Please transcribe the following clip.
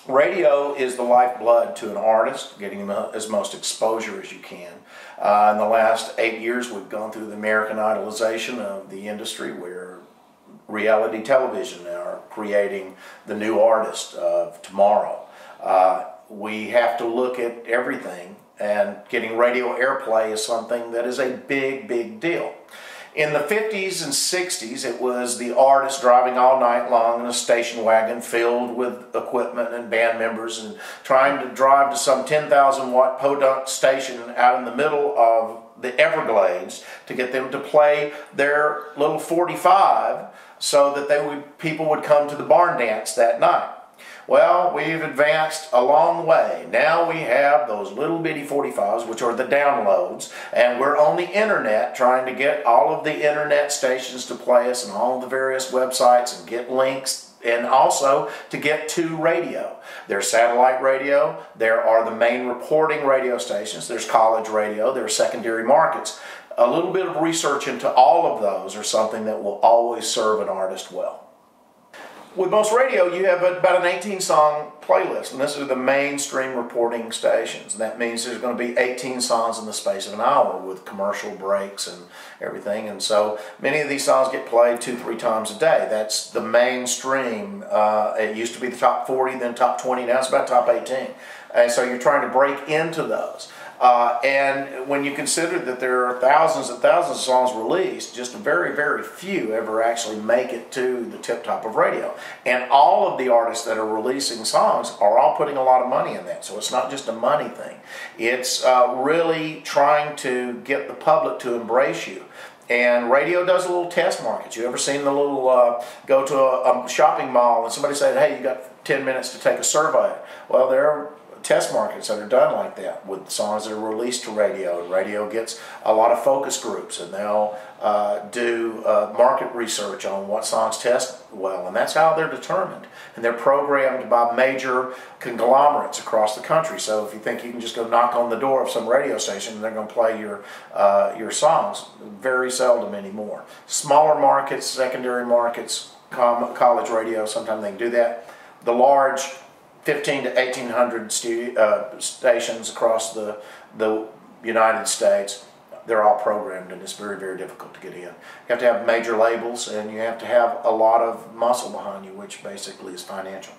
Radio is the lifeblood to an artist, getting them as most exposure as you can. In the last 8 years, we've gone through the American idolization of the industry, where reality television are creating the new artist of tomorrow. We have to look at everything, and getting radio airplay is something that is a big, big deal. In the 50s and 60s, it was the artist driving all night long in a station wagon filled with equipment and band members and trying to drive to some 10,000 watt podunk station out in the middle of the Everglades to get them to play their little 45 so that people would come to the barn dance that night. Well, we've advanced a long way. Now we have those little bitty 45s, which are the downloads, and we're on the internet trying to get all of the internet stations to play us and all the various websites and get links, and also to get to radio. There's satellite radio, there are the main reporting radio stations, there's college radio, there are secondary markets. A little bit of research into all of those are something that will always serve an artist well. With most radio, you have about an 18-song playlist, and this is the mainstream reporting stations. And that means there's going to be 18 songs in the space of an hour with commercial breaks and everything. And so many of these songs get played 2-3 times a day. That's the mainstream. It used to be the top 40, then top 20, now it's about top 18. And so you're trying to break into those. And when you consider that there are thousands and thousands of songs released, just very, very few ever actually make it to the tip top of radio. And all of the artists that are releasing songs are all putting a lot of money in that. So it's not just a money thing. It's really trying to get the public to embrace you. And radio does a little test market. You ever seen the little, go to a shopping mall and somebody say, hey, you got 10 minutes to take a survey? Well, there are test markets that are done like that with songs that are released to radio, and radio gets a lot of focus groups, and they'll do market research on what songs test well, and that's how they're determined, and they're programmed by major conglomerates across the country. So if you think you can just go knock on the door of some radio station and they're going to play your songs, very seldom anymore. Smaller markets, secondary markets, college radio, sometimes they can do that. The large 1,500 to 1,800 stations across the United States, they're all programmed, and it's very, very difficult to get in. You have to have major labels, and you have to have a lot of muscle behind you, which basically is financial.